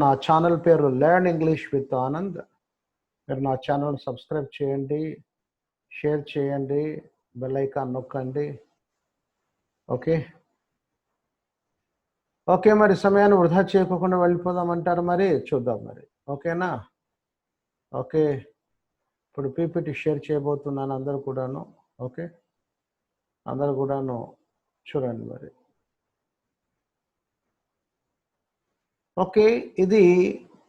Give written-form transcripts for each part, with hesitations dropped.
నా ఛానల్ పేరు learn English with Anand. మీరు నా ఛానల్ సబ్స్క్రైబ్ చేయండి, షేర్ చేయండి, బెల్ ఐకాన్ నొక్కండి. ఓకే మరి సమయాన్ని వృధా చేయకుండా వెళ్ళిపోదామంటారు. మరి చూద్దాం మరి. ఓకేనా? ఓకే, ఇప్పుడు పీపీటీ షేర్ చేయబోతున్నాను. అందరూ కూడాను చూడండి మరి. ఓకే, ఇది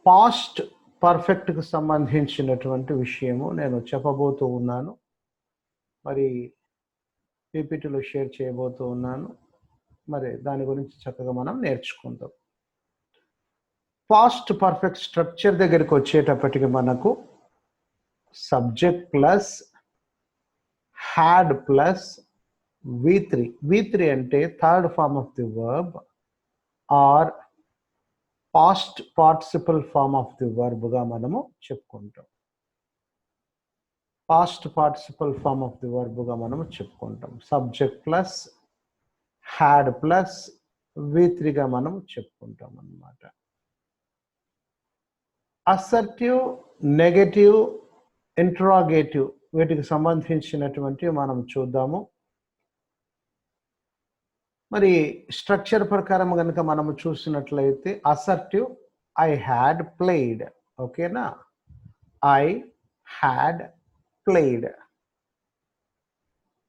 పాస్ట్ పర్ఫెక్ట్కి సంబంధించినటువంటి విషయము నేను చెప్పబోతూ ఉన్నాను. మరి పీపీటీలో షేర్ చేయబోతూ ఉన్నాను. మరి దాని గురించి చక్కగా మనం నేర్చుకుందాం. పాస్ట్ పర్ఫెక్ట్ స్ట్రక్చర్ దగ్గరికి వచ్చేటప్పటికి మనకు subject plus had plus V3 అంటే third form of the verb or past participle form of the వర్బ్గా మనము చెప్పుకుంటాం. Past participle form of the వర్బ్గా మనము చెప్పుకుంటాం. సబ్జెక్ట్ ప్లస్ హ్యాడ్ ప్లస్ V3గా మనం చెప్పుకుంటాం అన్నమాట. అసర్టివ్, నెగటివ్, ఇంట్రాగేటివ్ వీటికి సంబంధించినటువంటి మనం చూద్దాము. మరి స్ట్రక్చర్ ప్రకారం కనుక మనము చూసినట్లయితే అసర్టివ్ ఐ హ్యాడ్ ప్లేడ్. ఓకేనా? I had played.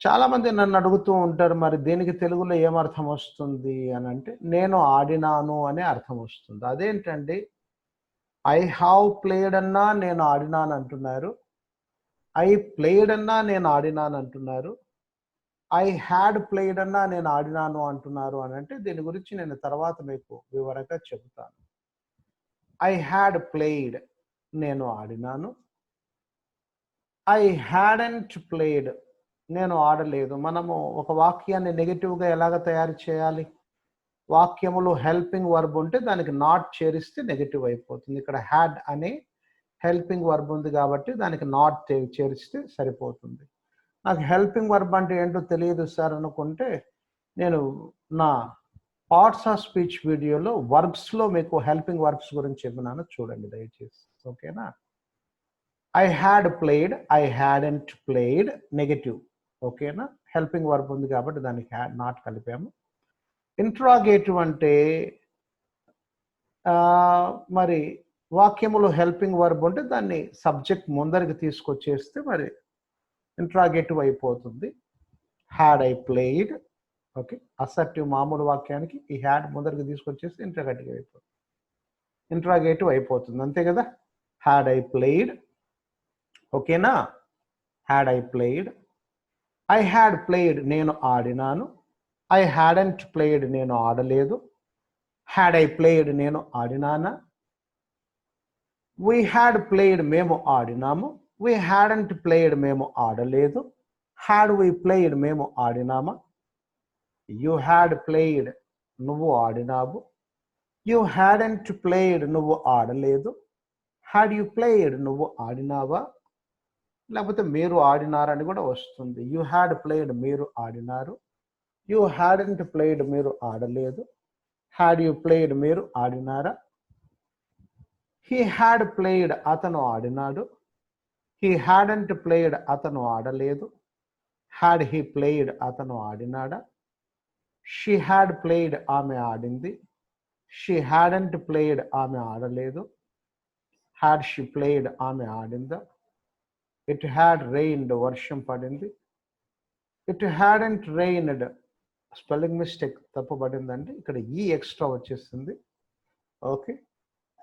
చాలా మంది నన్ను అడుగుతూ ఉంటారు, మరి దీనికి తెలుగులో ఏమర్థం వస్తుంది అని అంటే, నేను ఆడినాను అనే అర్థం వస్తుంది. అదేంటండి, ఐ హ్యావ్ ప్లేడ్ అన్నా నేను ఆడినాను అంటున్నారు, ఐ ప్లేడ్ అన్నా నేను ఆడినాను అంటున్నారు, ఐ హ్యాడ్ ప్లేడ్ అన్నా నేను ఆడినాను అంటున్నారు అని అంటే, దీని గురించి నేను తర్వాత మీకు వివరంగా చెబుతాను. ఐ హ్యాడ్ ప్లేడ్ నేను ఆడినాను, ఐ హ్యాడెంట్ ప్లేడ్ నేను ఆడలేదు. మనము ఒక వాక్యాన్ని నెగిటివ్గా ఎలాగ తయారు చేయాలి? వాక్యములో హెల్పింగ్ వర్బ్ ఉంటే దానికి నాట్ చేరిస్తే నెగిటివ్ అయిపోతుంది. ఇక్కడ హ్యాడ్ అనే హెల్పింగ్ వర్బ్ ఉంది కాబట్టి దానికి నాట్ చేరిస్తే సరిపోతుంది. నాకు హెల్పింగ్ వర్బ్ అంటే ఏంటో తెలియదు సార్ అనుకుంటే, నేను నా పార్ట్స్ ఆఫ్ స్పీచ్ వీడియోలో వర్బ్స్లో మీకు హెల్పింగ్ వర్బ్స్ గురించి చెప్పినాను, చూడండి దయచేసి. ఓకేనా? I had played, I hadn't played negative. ఓకేనా? హెల్పింగ్ వర్బ్ ఉంది కాబట్టి దానికి హ్యాడ్ నాట్ కలిపాము. ఇంట్రాగేటివ్ అంటే మరి వాక్యములో హెల్పింగ్ వర్బ్ ఉంటే దాన్ని సబ్జెక్ట్ ముందరికి తీసుకొచ్చేస్తే మరి ఇంట్రాగేటివ్ అయిపోతుంది. Had I played. Okay, assertive మామూలు వాక్యానికి ఈ హ్యాడ్ ముందరికి తీసుకొచ్చేస్తే ఇంట్రాగేటివ్ అయిపోతుంది, అంతే కదా? Had I played. ఓకేనా? Had I played. I had played నేను ఆడినాను, ఐ హ్యాడెంట్ ప్లేడ్ నేను ఆడలేదు, హ్యాడ్ ఐ ప్లేడ్ నేను ఆడినానా, వీ హ్యాడ్ ప్లేడ్ మేము ఆడినాము, వీ హ్యాడెంట్ ప్లేడ్ మేము ఆడలేదు, హ్యాడ్ వీ ప్లేడ్ మేము ఆడినామా, యూ హ్యాడ్ ప్లేడ్ నువ్వు ఆడినావు, యూ హ్యాడెంట్ ప్లేడ్ నువ్వు ఆడలేదు, హ్యాడ్ యూ ప్లేడ్ నువ్వు ఆడినావా, లేకపోతే మీరు ఆడినారని కూడా వస్తుంది. యూ హ్యాడ్ ప్లేడ్ మీరు ఆడినారు, యూ హ్యాడెంట్ ప్లేడ్ మీరు ఆడలేదు, హ్యాడ్ యూ ప్లేడ్ మీరు ఆడినారా, హీ హ్యాడ్ ప్లేడ్ అతను ఆడినాడు, హీ హ్యాడెంట్ ప్లేడ్ అతను ఆడలేదు, హ్యాడ్ హీ ప్లేడ్ అతను ఆడినాడా, షీ హ్యాడ్ ప్లేడ్ ఆమె ఆడింది, షీ హ్యాడెంట్ ప్లేడ్ ఆమె ఆడలేదు, హ్యాడ్ షీ ప్లేడ్ ఆమె ఆడిందా, ఇట్ హ్యాడ్ రెయిన్డ్ వర్షం పడింది, it hadn't rained spelling mistake తప్పుపడిందండి, ఇక్కడ ఈ ఎక్స్ట్రా వచ్చేస్తుంది. ఓకే,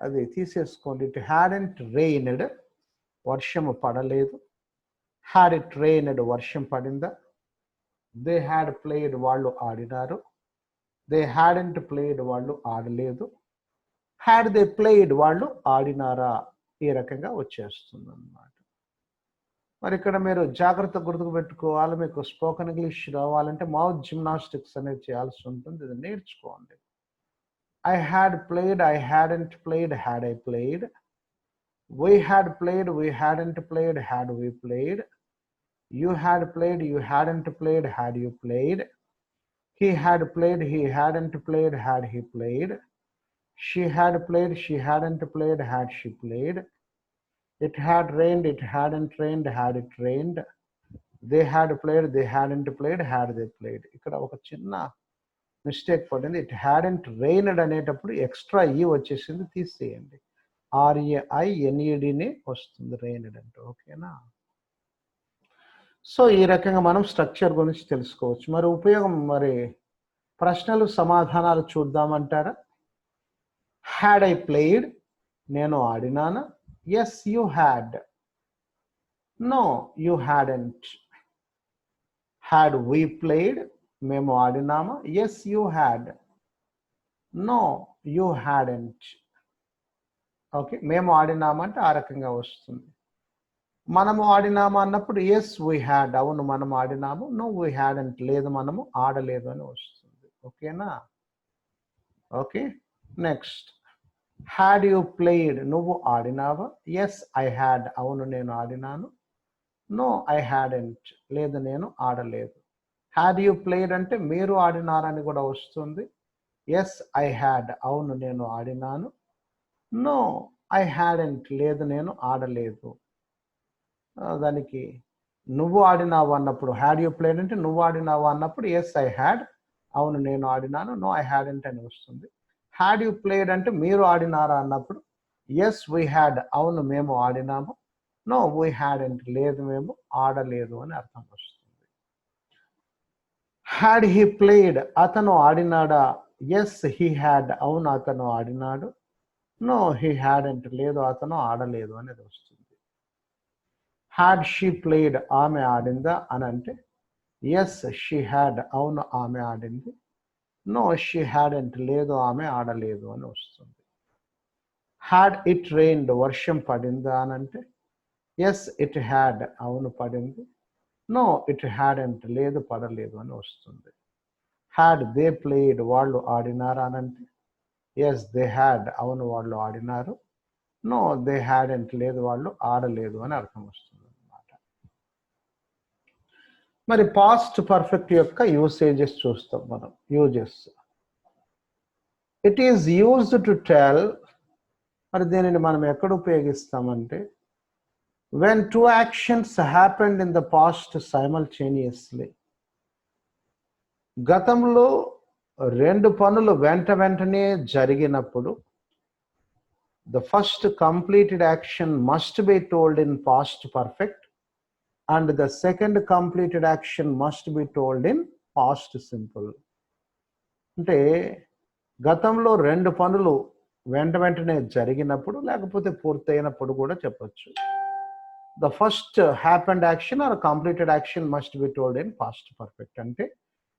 అది తీసేసుకోండి. ఇట్ హ్యాడెంట్ రెయిన్డ్ వర్షము పడలేదు, హ్యాడ్ ఇట్ రెయిన్డ్ వర్షం పడిందా, దే హ్యాడ్ ప్లేడ్ వాళ్ళు ఆడినారు, దే హ్యాడెంట్ ప్లేడ్ వాళ్ళు ఆడలేదు, హ్యాడ్ దే ప్లేడ్ వాళ్ళు ఆడినారా, ఈ రకంగా వచ్చేస్తుంది అన్నమాట. మరి ఇక్కడ మీరు జాగ్రత్త గుర్తుకు పెట్టుకోవాలి. మీకు స్పోకెన్ ఇంగ్లీష్ రావాలంటే మౌత్ జిమ్నాస్టిక్స్ అనేది చేయాల్సి ఉంటుంది, ఇది నేర్చుకోండి. I had played, I hadn't played, had I played, we had played, we hadn't played, had we played, you had played, you hadn't played, had you played, he had played, he hadn't played, had he played, She had played, she hadn't played, had she played. It had rained, it hadn't rained, had it rained. They had played, they hadn't played, had they played. ఇక్కడ ఒక చిన్న mistake పడింది. It hadn't reigned అనేటప్పుడు extra ఈ వచ్చేసింది, తీసేయండి. RAINEDని వస్తుంది reigned అంటే. ఓకేనా? సో ఈ రకంగా మనం స్ట్రక్చర్ గురించి తెలుసుకోవచ్చు. మరి ఉపయోగం, మరి ప్రశ్నలు సమాధానాలు చూద్దామంటారా? హ్యాడ్ ఐ ప్లేడ్, నేను ఆడినానా? Yes you had, no you hadn't. Had we played, మేము ఆడినామా? Yes you had, no you hadn't. Okay, మేము ఆడినామా అంటే ఆ రకంగా వస్తుంది. మనము ఆడినామా అన్నప్పుడు ఎస్ వీ హ్యాడ్, అవును మనం ఆడినాము. నో వీ హ్యాడెంట్, లేదు మనము ఆడలేదు అని వస్తుంది. ఓకేనా? Okay, next. Had you played, నువ్వు ఆడినావా? ఎస్ ఐ హ్యాడ్, అవును నేను ఆడినాను. నో ఐ హ్యాడెంట్, లేదు నేను ఆడలేదు. హ్యాడ్ యూ ప్లేడ్ అంటే మీరు ఆడినారని కూడా వస్తుంది. ఎస్ ఐ హ్యాడ్, అవును నేను ఆడినాను. నో ఐ హ్యాడెంట్, లేదు నేను ఆడలేదు. దానికి నువ్వు ఆడినావు అన్నప్పుడు, హ్యాడ్ యూ ప్లేడ్ అంటే నువ్వు ఆడినావు అన్నప్పుడు ఎస్ ఐ హ్యాడ్, అవును నేను ఆడినాను. నో ఐ హ్యాడెంట్ అని వస్తుంది. హ్యాడ్ యూ ప్లేడ్ అంటే మీరు ఆడినారా అన్నప్పుడు ఎస్ వీ హ్యాడ్, అవును మేము ఆడినాము. నో వీ హ్యాడెంట్, లేదు మేము ఆడలేదు అని అర్థం వస్తుంది. హ్యాడ్ హీ ప్లేడ్, అతను ఆడినాడా? ఎస్ హీ హ్యాడ్, అవును అతను ఆడినాడు. నో హీ హ్యాడెంట్, లేదు అతను ఆడలేదు అనేది వస్తుంది. హ్యాడ్ షీ ప్లేడ్, ఆమె ఆడిందా అని అంటే ఎస్ షీ హ్యాడ్, అవును ఆమె ఆడింది. నో షీ హ్యాడెంట్, లేదు ఆమె ఆడలేదు అని వస్తుంది. హ్యాడ్ ఇట్ రెయిన్డ్, వర్షం పడిందా అని అంటే ఎస్ ఇట్ హ్యాడ్, అవును పడింది. నో ఇట్ హ్యాడెంట్, లేదు పడలేదు అని వస్తుంది. హ్యాడ్ దే ప్లేడ్, వాళ్ళు ఆడినారా అని అంటే ఎస్ దే హ్యాడ్, అవును వాళ్ళు ఆడినారు. నో దే హ్యాడెంట్, లేదు వాళ్ళు ఆడలేదు అని అర్థం వస్తుంది అన్నమాట. మరి పాస్ట్ పర్ఫెక్ట్ యొక్క యూసేజెస్ చూస్తాం మనం. Uses, it is used to tell. మరి దీనిని మనం ఎక్కడ ఉపయోగిస్తామంటే when two actions happened in the past simultaneously. గతంలో రెండు పనులు వెంట వెంటనే జరిగినప్పుడు the first completed action must be told in past perfect and the second completed action must be told in past simple. అంటే గతంలో రెండు పనులు వెంట వెంటనే జరిగినప్పుడు లేకపోతే పూర్తయినప్పుడు కూడా చెప్పొచ్చు. The first happened action or completed action must be told in past perfect. అంటే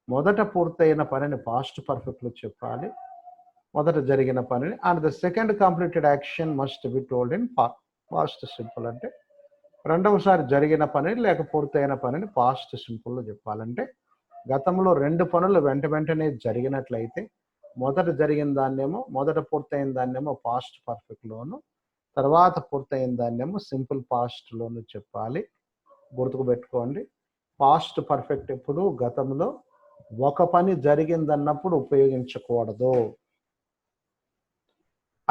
మొదట పూర్తయిన పనిని పాస్ట్ పర్ఫెక్ట్ లో చెప్పాలి, మొదట జరిగిన పనిని. And the second completed action must be told in past simple. అంటే రెండవసారి జరిగిన పని లేక పూర్తయిన పనిని పాస్ట్ సింపుల్లో చెప్పాలంటే గతంలో రెండు పనులు వెంట వెంటనే జరిగినట్లయితే మొదట జరిగిన దాన్నేమో, మొదట పూర్తయిన దాన్నేమో పాస్ట్ పర్ఫెక్ట్ లోను, తర్వాత పూర్తయిన దాన్నేమో సింపుల్ పాస్ట్ లోను చెప్పాలి. గుర్తుకు పెట్టుకోండి, పాస్ట్ పర్ఫెక్ట్ ఎప్పుడు గతంలో ఒక పని జరిగిందన్నప్పుడు ఉపయోగించకూడదు.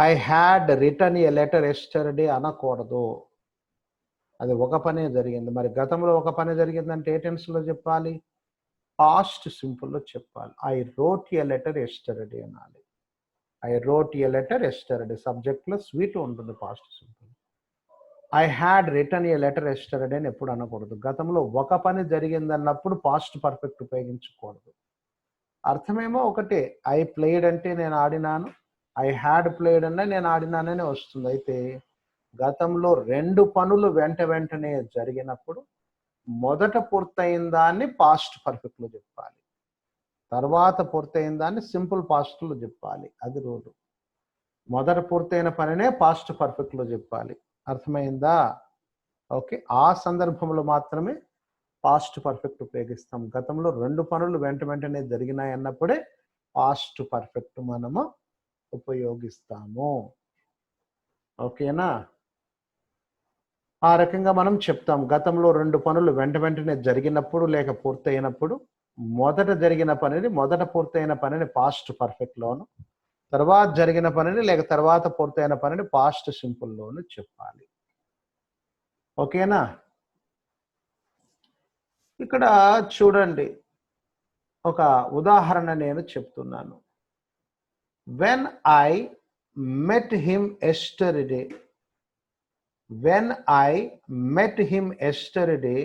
I had written a letter yesterday అనకూడదు. అది ఒక పనే జరిగింది. మరి గతంలో ఒక పని జరిగిందంటే ఏ టెన్స్ లో చెప్పాలి? పాస్ట్ సింపుల్ లో చెప్పాలి. I wrote a letter yesterday అనాలి. I wrote a letter yesterday, subject plus sweet ఉంటుంది past simple. I had written a letter yesterday అని ఎప్పుడు అనకూడదు. గతంలో ఒక పని జరిగిందన్నప్పుడు పాస్ట్ పర్ఫెక్ట్ ఉపయోగించకూడదు. అర్థమేమో ఒకటే. ఐ ప్లేడ్ అంటే నేను ఆడినాను, ఐ హ్యాడ్ ప్లేడ్ అన్న నేను ఆడినానని వస్తుంది. అయితే గతంలో రెండు పనులు వెంట వెంటనే జరిగినప్పుడు మొదట పూర్తయిన దాన్ని పాస్ట్ పర్ఫెక్ట్ లో చెప్పాలి, తర్వాత పూర్తయిన దాన్ని సింపుల్ పాస్ట్ లో చెప్పాలి. అది రూలు. మొదట పూర్తయిన పనినే పాస్ట్ పర్ఫెక్ట్ లో చెప్పాలి. అర్థమైందా? ఓకే, ఆ సందర్భంలో మాత్రమే పాస్ట్ పర్ఫెక్ట్ ఉపయోగిస్తాం. గతంలో రెండు పనులు వెంట వెంటనే జరిగినాయి అన్నప్పుడే పాస్ట్ పర్ఫెక్ట్ మనము ఉపయోగిస్తాము. ఓకేనా? ఆ రకంగా మనం చెప్తాం. గతంలో రెండు పనులు వెంట వెంటనే జరిగినప్పుడు లేక పూర్తయినప్పుడు మొదట జరిగిన పనిని, మొదట పూర్తయిన పనిని పాస్ట్ పర్ఫెక్ట్ లోను, తర్వాత జరిగిన పనిని లేక తర్వాత పూర్తయిన పనిని పాస్ట్ సింపుల్లోను చెప్పాలి. ఓకేనా? ఇక్కడ చూడండి, ఒక ఉదాహరణ నేను చెప్తున్నాను. When I met him yesterday, when I met him yesterday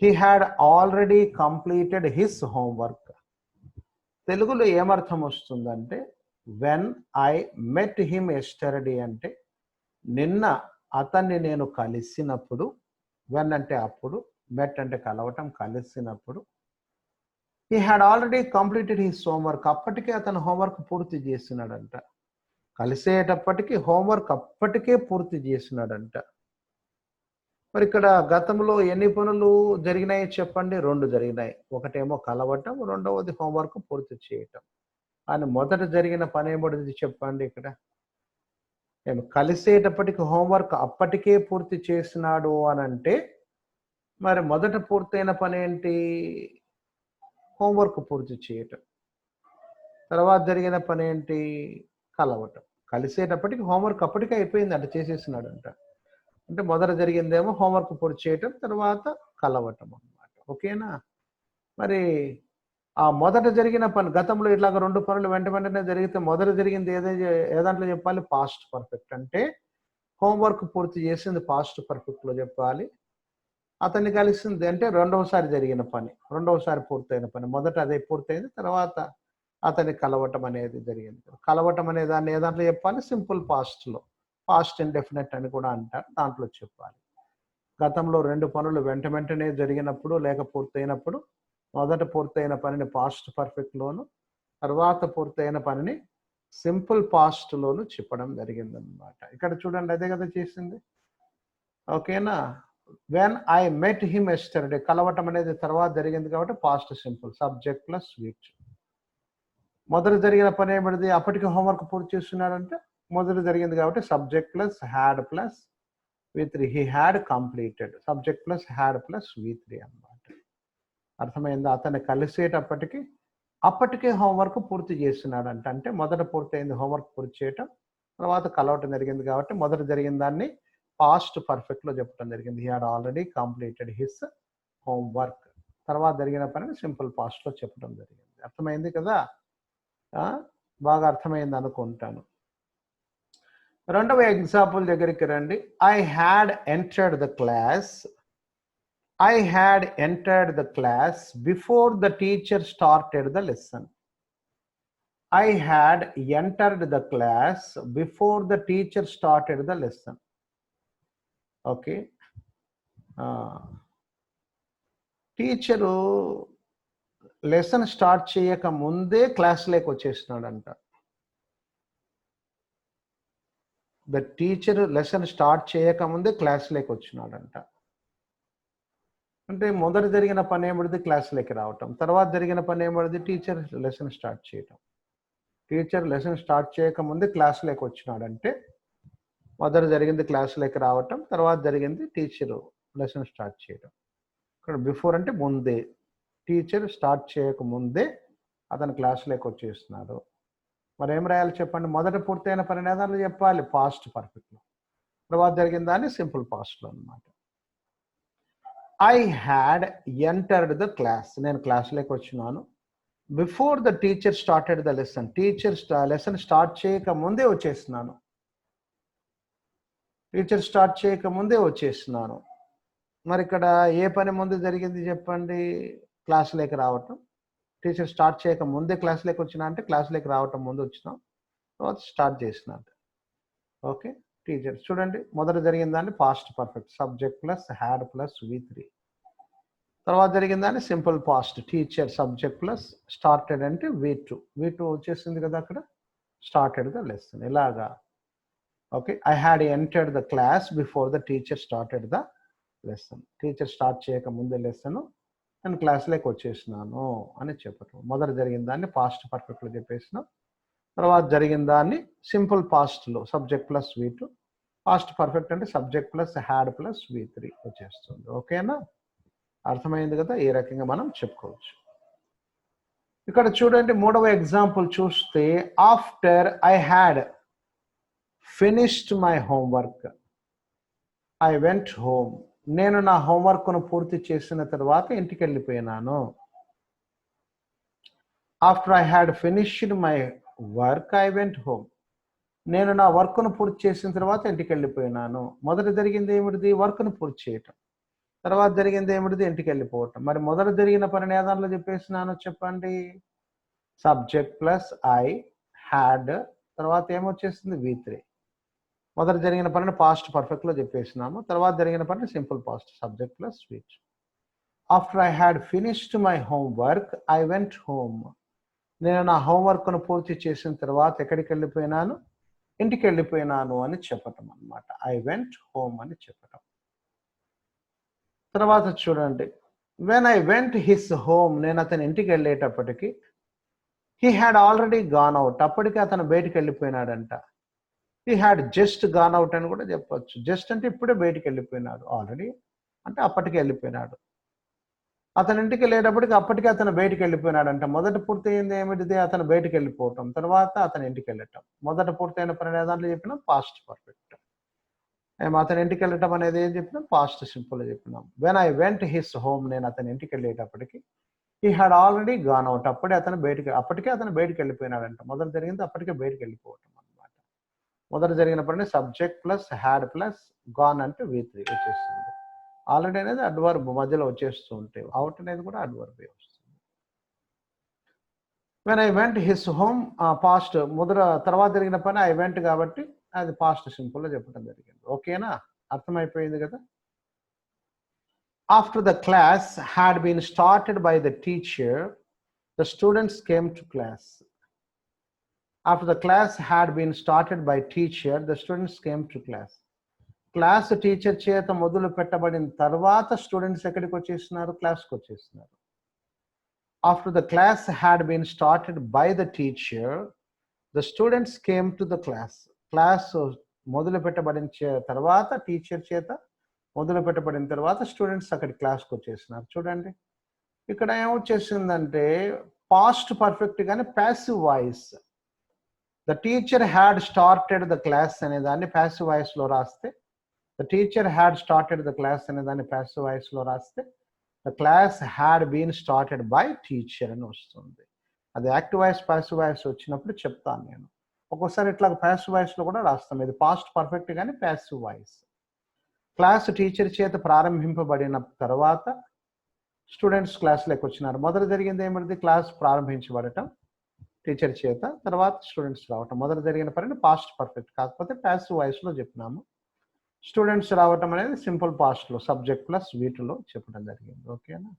he had already completed his homework. తెలుగులో ఏమర్థం వస్తుందంటే, when I met him yesterday అంటే నిన్న అతన్ని నేను కలిసినప్పుడు, వెన్ అంటే అప్పుడు, మెట్ అంటే కలవటం, కలిసినప్పుడు, he had already completed his homework, అప్పటికే అతను హోంవర్క్ పూర్తి చేసినాడంట. కలిసేటప్పటికి హోంవర్క్ అప్పటికే పూర్తి చేసినాడంట. మరి ఇక్కడ గతంలో ఎన్ని పనులు జరిగినాయి చెప్పండి? 2 జరిగినాయి. ఒకటేమో కలవటం, రెండవది హోంవర్క్ పూర్తి చేయటం. అని మొదట జరిగిన పని ఏమిటి చెప్పండి? ఇక్కడ నేను కలిసేటప్పటికి హోంవర్క్ అప్పటికే పూర్తి చేసినాడు అని అంటే, మరి మొదట పూర్తయిన పని ఏంటి? హోంవర్క్ పూర్తి చేయటం. తర్వాత జరిగిన పని ఏంటి? కలవటం. కలిసేటప్పటికి హోంవర్క్ అప్పటికే అయిపోయింది అంటే చేసేసినాడంట. అంటే మొదట జరిగిందేమో హోంవర్క్ పూర్తి చేయటం, తర్వాత కలవటం అన్నమాట. ఓకేనా? మరి ఆ మొదట జరిగిన పని, గతంలో ఇట్లాగ 2 పనులు వెంట వెంటనే జరిగితే మొదట జరిగింది ఏ దాంట్లో చెప్పాలి? Past perfect. అంటే హోంవర్క్ పూర్తి చేసింది పాస్ట్ పర్ఫెక్ట్లో చెప్పాలి. అతన్ని కలిసింది అంటే రెండవసారి జరిగిన పని, రెండవసారి పూర్తయిన పని. మొదట అదే పూర్తయింది, తర్వాత అతన్ని కలవటం అనేది జరిగింది. కలవటం అనే దాన్ని ఏ దాంట్లో చెప్పాలి? సింపుల్ పాస్ట్లో, పాస్ట్ ఇండెఫినెట్ అని కూడా అంటారు, దాంట్లో చెప్పాలి. గతంలో 2 పనులు వెంట వెంటనే జరిగినప్పుడు లేక పూర్తయినప్పుడు మొదట పూర్తయిన పనిని పాస్ట్ పర్ఫెక్ట్లోను, తర్వాత పూర్తయిన పనిని సింపుల్ పాస్ట్లోను చెప్పడం జరిగిందనమాట. ఇక్కడ చూడండి, అదే కదా చేసింది. ఓకేనా? When I met him yesterday, కలవటం అనేది తర్వాత జరిగింది కాబట్టి past simple, subject plus switch. మొదట జరిగిన పని ఏమిటిది? అప్పటికి హోంవర్క్ పూర్తి చేస్తున్నాడంటే మొదట జరిగింది కాబట్టి subject plus had plus V3, he had completed, subject plus had plus V3 అన్నమాట. అర్థమైందా? అతన్ని కలిసేటప్పటికి అప్పటికే హోంవర్క్ పూర్తి చేస్తున్నాడంట. అంటే మొదట పూర్తయింది హోంవర్క్ పూర్తి చేయటం, తర్వాత కలవటం జరిగింది కాబట్టి మొదట జరిగిన దాన్ని పాస్ట్ పర్ఫెక్ట్లో చెప్పడం జరిగింది. He had already completed his homework. తర్వాత జరిగిన పనిని సింపుల్ పాస్ట్లో చెప్పడం జరిగింది. అర్థమైంది కదా? బాగా అర్థమైంది అనుకుంటాను. రెండవ ఎగ్జాంపుల్ దగ్గరికి రండి. I had entered the class, I had entered the class before the teacher started the lesson. I had entered the class before the teacher started the lesson. Okay. Teacher lesson start చేయక ముందే క్లాస్లోకి వచ్చేసినాడంట. The teacher lesson start చేయక ముందే క్లాస్లోకి వచ్చినాడంట. అంటే మొదట జరిగిన పని ఏమిటిది? క్లాస్లోకి రావటం. తర్వాత జరిగిన పని ఏమిటిది? టీచర్ లెసన్ స్టార్ట్ చేయటం. టీచర్ లెసన్ స్టార్ట్ చేయకముందే క్లాస్లోకి వచ్చినాడంటే మొదట జరిగింది క్లాస్లోకి రావటం, తర్వాత జరిగింది టీచరు లెసన్ స్టార్ట్ చేయటం. ఇక్కడ బిఫోర్ అంటే ముందే, టీచర్ స్టార్ట్ చేయకముందే అతను క్లాస్లోకి వచ్చేస్తున్నాడు. మరి ఏం రాయాలి చెప్పండి? మొదట పూర్తయిన పని ఏదాన్ని చెప్పాలి? పాస్ట్ పర్ఫెక్ట్లో. తర్వాత జరిగిన దాన్ని సింపుల్ పాస్ట్లో అన్నమాట. I had entered the class, నేను క్లాస్లోకి వచ్చినాను. Before the teacher started the lesson, teacher lesson start చేయక ముందే వచ్చేస్తున్నాను. టీచర్ స్టార్ట్ చేయక ముందే వచ్చేస్తున్నాను. మరి ఇక్కడ ఏ పని ముందు జరిగింది చెప్పండి? క్లాస్లోకి రావటం. టీచర్ స్టార్ట్ చేయక ముందే క్లాస్లోకి వచ్చినా అంటే క్లాస్లోకి రావటం ముందు వచ్చినాం, తర్వాత స్టార్ట్ చేసినా. ఓకే. టీచర్ చూడండి, మొదట జరిగిన దాన్ని past perfect, subject plus had plus V3. తర్వాత జరిగిన దాన్ని simple past, teacher subject plus started అంటే V2. V2 వచ్చేసింది కదా అక్కడ, స్టార్టెడ్ ద లెసన్. ఇలాగా. Okay. I had entered the class before the teacher started the lesson. Teacher start చేయక ముందే లెసన్ నేను క్లాస్లోకి వచ్చేసినాను అని చెప్పటం. మొదట జరిగిన దాన్ని పాస్ట్ పర్ఫెక్ట్లో చెప్పేసినాం, తర్వాత జరిగిన దాన్ని సింపుల్ పాస్ట్లో subject plus V2, past perfect అంటే subject plus had plus V3 వచ్చేస్తుంది. ఓకేనా? అర్థమైంది కదా? ఈ రకంగా మనం చెప్పుకోవచ్చు. ఇక్కడ చూడండి మూడవ ఎగ్జాంపుల్ చూస్తే, after I had finished my homework I went home. నేను నా హోంవర్క్ను పూర్తి చేసిన తర్వాత ఇంటికి వెళ్ళిపోయినాను. After I had finished my work I went home. నేను నా వర్క్ను పూర్తి చేసిన తర్వాత ఇంటికి వెళ్ళిపోయినాను. మొదట జరిగింది ఏమిటిది? వర్క్ను పూర్తి చేయటం. తర్వాత జరిగింది ఏమిటిది? ఇంటికి వెళ్ళిపోవటం. మరి మొదట జరిగిన పని ఏ దాంట్లో చెప్పేసినాను చెప్పండి? సబ్జెక్ట్ ప్లస్ ఐ హ్యాడ్, తర్వాత ఏమొచ్చేసింది? V3. మొదట జరిగిన పనిని పాస్ట్ పర్ఫెక్ట్లో చెప్పేసినాము. తర్వాత జరిగిన పనిని simple past, subject plus V3. After I had finished my homework I went home. నేను నా హోంవర్క్ను పూర్తి చేసిన తర్వాత ఎక్కడికి వెళ్ళిపోయినాను? ఇంటికి వెళ్ళిపోయినాను అని చెప్పటం అన్నమాట. ఐ వెంట్ హోమ్ అని చెప్పటం. తర్వాత చూడండి, when I went his home, నేను అతని ఇంటికి వెళ్ళేటప్పటికి he had already gone out, అప్పటికి అతను బయటికి వెళ్ళిపోయినాడంట. He had just gone out అని కూడా చెప్పొచ్చు. జస్ట్ అంటే ఇప్పుడే బయటికి వెళ్ళిపోయినాడు, ఆల్రెడీ అంటే అప్పటికి వెళ్ళిపోయినాడు. అతని ఇంటికి వెళ్ళేటప్పటికి అప్పటికే అతను బయటికి వెళ్ళిపోయినాడంట. మొదట పూర్తయింది ఏమిటిది? అతను బయటికి వెళ్ళిపోవటం. తర్వాత అతను ఇంటికి వెళ్ళటం. మొదట పూర్తయిన పని దాంట్లో చెప్పినాం పాస్ట్ పర్ఫెక్ట్. అతని ఇంటికి వెళ్ళటం అనేది ఏం చెప్పినాం? పాస్ట్ సింపుల్ చెప్పినాం. When I went his home, నేను అతని ఇంటికి వెళ్ళేటప్పటికి he had already gone out, అప్పటికే అతను బయటికి వెళ్ళిపోయినాడంట. మొదట జరిగింది అప్పటికే బయటికి వెళ్ళిపోవటం అనమాట. మొదట జరిగిన పని subject plus had plus gone అంటే V3 వచ్చేస్తుంది. ఆల్రెడీ అనేది అడ్వర్బ్ మధ్యలో వచ్చేస్తూ ఉంటాయి. అవుట్ అనేది కూడా అడ్వర్బ్ వస్తుంది. When I went his home past, తర్వాత జరిగిన పని ఐ వెంట్ కాబట్టి అది పాస్ట్ సింపుల్లో చెప్పడం జరిగింది. ఓకేనా? అర్థమైపోయింది కదా? After the class had been started by the teacher the students came to class. After the class had been started by teacher the students came to class. Class teacher చేత మొదలు పెట్టబడిన తర్వాత స్టూడెంట్స్ ఎక్కడికి వచ్చేస్తున్నారు? క్లాస్కి వచ్చేస్తున్నారు. After the class had been started by the teacher the students came to the class. Class మొదలు పెట్టబడిన తర్వాత, టీచర్ చేత మొదలు పెట్టబడిన తర్వాత స్టూడెంట్స్ అక్కడి క్లాస్కి వచ్చేస్తున్నారు. చూడండి ఇక్కడ ఏమొచ్చేసిందంటే పాస్ట్ పర్ఫెక్ట్ కానీ passive voice. The teacher had started the class అనే దాన్ని ప్యాసివ్ వాయిస్లో రాస్తే, the teacher had started the class అనే దాన్ని ప్యాసివ్ వాయిస్లో రాస్తే, the class had been started by teacher అని వస్తుంది. అది యాక్టివ్ వాయిస్ ప్యాసివ్ వాయిస్ వచ్చినప్పుడు చెప్తాను నేను. ఒక్కోసారి ఇట్లా ప్యాసివ్ వాయిస్లో కూడా రాస్తాం. ఇది పాస్ట్ పర్ఫెక్ట్ కానీ ప్యాసివ్ వాయిస్. క్లాస్ టీచర్ చేత ప్రారంభింపబడిన తర్వాత స్టూడెంట్స్ క్లాస్లోకి వచ్చినారు. మొదట జరిగింది ఏమిటి? క్లాస్ ప్రారంభించబడటం టీచర్ చేత, తర్వాత స్టూడెంట్స్ రావటం. మొదట జరిగిన పనిని పాస్ట్ పర్ఫెక్ట్, కాకపోతే ప్యాసివ్ వాయిస్లో చెప్పినాము. స్టూడెంట్స్ రావటం అనేది సింపుల్ పాస్ట్లో సబ్జెక్ట్ ప్లస్ V2లో చెప్పడం జరిగింది. ఓకేనా?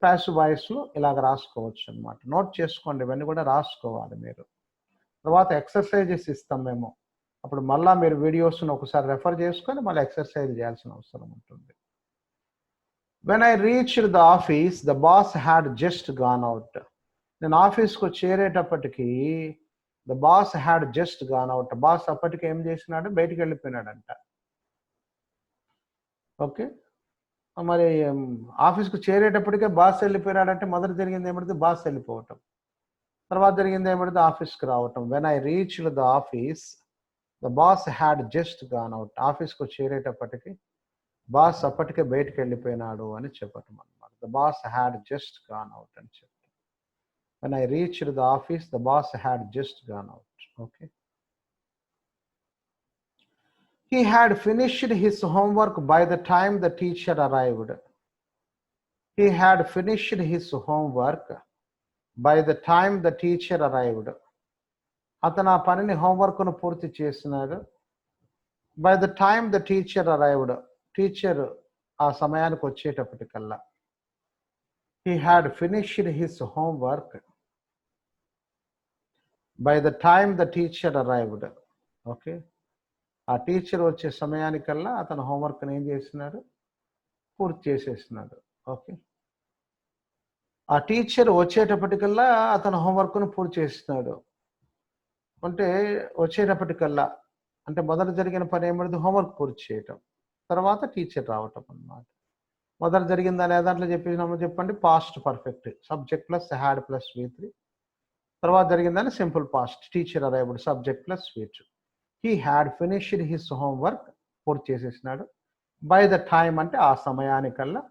ప్యాసివ్ వాయిస్లో ఇలాగ రాసుకోవచ్చు అనమాట. నోట్ చేసుకోండి, ఇవన్నీ కూడా రాసుకోవాలి మీరు. తర్వాత ఎక్సర్సైజెస్ ఇస్తాం మేము, అప్పుడు మళ్ళీ మీరు వీడియోస్ను ఒకసారి రెఫర్ చేసుకొని మళ్ళీ ఎక్సర్సైజ్ చేయాల్సిన అవసరం ఉంటుంది. When I reached the office the boss had just gone out. నేను ఆఫీస్కు చేరేటప్పటికి the boss had just gone out. Boss అప్పటికి ఏం చేసినాడు? బయటికి వెళ్ళిపోయినాడంట. ఓకే, మరి ఆఫీస్కు చేరేటప్పటికే బాస్ వెళ్ళిపోయినాడంటే మొదట జరిగింది ఏమిటి? బాస్ వెళ్ళిపోవటం. తర్వాత జరిగింది ఏమిటి? ఆఫీస్కి రావటం. When I reached the office the boss had just gone out. ఆఫీస్కు చేరేటప్పటికి బాస్ అప్పటికే బయటికి వెళ్ళిపోయినాడు అని చెప్పటం అనమాట. The boss had just gone out అని చెప్పటం. When I reached the office the boss had just gone out. Okay. He had finished his homework by the time the teacher arrived. He had finished his homework by the time the teacher arrived. అతను ఆ పనిని హోంవర్క్ను పూర్తి చేసినాడు. By the time the teacher arrived, teacher ఆ సమయానికి వచ్చేటప్పటికల్లా. He had finished his homework by the time the teacher arrived. Okay, ఆ teacher వచ్చే సమయానికల్లా అతను హోంవర్క్ని ఏం చేసినాడు? పూర్తి చేసేసినాడు. ఓకే, ఆ టీచర్ వచ్చేటప్పటికల్లా అతను హోంవర్క్ను పూర్తి చేసినాడు. అంటే వచ్చేటప్పటికల్లా అంటే మొదట జరిగిన పని ఏమిటి? హోంవర్క్ పూర్తి చేయటం, తర్వాత టీచర్ రావటం అన్నమాట. మొదట జరిగిందని ఏ దాంట్లో చెప్పినామో చెప్పండి. Past perfect, subject plus had plus V3. తర్వాత జరిగిందని simple past, teacher arrived, subject plus V2. He had finished his homework, పూర్తి చేసేసినాడు. బై ద టైమ్ అంటే ఆ సమయానికల్లా,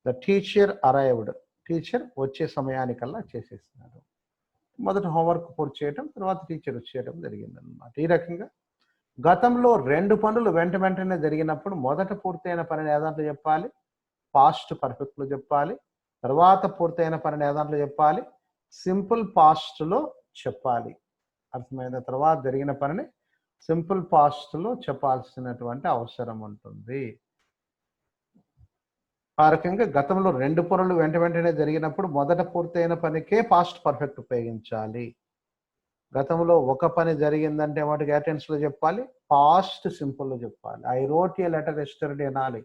ద టీచర్ అరైవ్డ్, టీచర్ వచ్చే సమయానికల్లా చేసేసినాడు. మొదట హోంవర్క్ పూర్తి చేయడం, తర్వాత టీచర్ వచ్చేయడం జరిగిందనమాట. ఈ రకంగా గతంలో 2 పనులు వెంట వెంటనే జరిగినప్పుడు మొదట పూర్తయిన పనిని ఏ దాంట్లో చెప్పాలి? పాస్ట్ పర్ఫెక్ట్లో చెప్పాలి. తర్వాత పూర్తయిన పనిని ఏ దాంట్లో చెప్పాలి? సింపుల్ పాస్ట్లో చెప్పాలి. అర్థమైన తర్వాత జరిగిన పనిని సింపుల్ పాస్ట్లో చెప్పాల్సినటువంటి అవసరం ఉంటుంది. ఆ రకంగా గతంలో 2 పనులు వెంట వెంటనే జరిగినప్పుడు మొదట పూర్తయిన పనికే పాస్ట్ పర్ఫెక్ట్ ఉపయోగించాలి. గతంలో ఒక పని జరిగిందంటే వాటికి ఏ టెన్స్లో చెప్పాలి? పాస్ట్ సింపుల్లో చెప్పాలి. I wrote a letter yesterday అనాలి.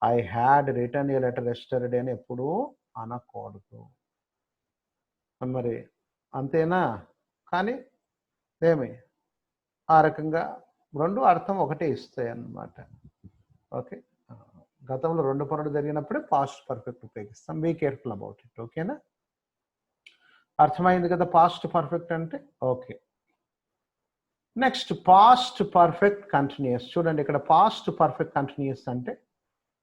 I had written a letter yesterday అని ఎప్పుడూ అనకూడదు. మరి అంతేనా? కానీ ఏమి ఆ రకంగా 2 అర్థం ఒకటే ఇస్తాయి అన్నమాట. ఓకే, గతంలో 2 పనులు జరిగినప్పుడే పాస్ట్ పర్ఫెక్ట్ ఉపయోగిస్తాం. Be careful about it. ఓకేనా? అర్థమైంది కదా పాస్ట్ పర్ఫెక్ట్ అంటే? Okay. Next past perfect continuous. చూడండి ఇక్కడ పాస్ట్ పర్ఫెక్ట్ కంటిన్యూస్ అంటే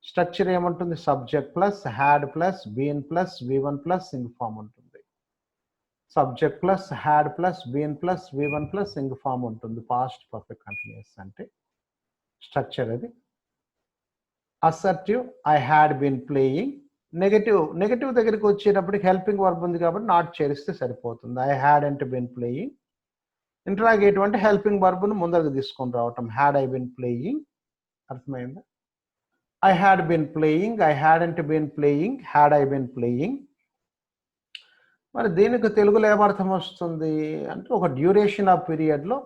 స్ట్రక్చర్ ఏముంటుంది? Subject plus had plus been plus V1 plus ing form ఉంటుంది. Subject plus had plus been plus V1 plus ing form ఉంటుంది. Past perfect continuous అంటే structure అది. Assertive, I had been playing. Negative దగ్గరికి వచ్చేటప్పటికి helping verb ఉంది కాబట్టి not చేరిస్తే సరిపోతుంది. I hadn't been playing. Interrogative అంటే హెల్పింగ్ వర్బ్ను ముందరకు తీసుకొని రావటం. Had I been playing. అర్థమైందా? I had been playing, I hadn't been playing, had I been playing. మరి దీనికి తెలుగులో ఏమర్థం వస్తుంది అంటే ఒక డ్యూరేషన్ ఆఫ్ పీరియడ్లో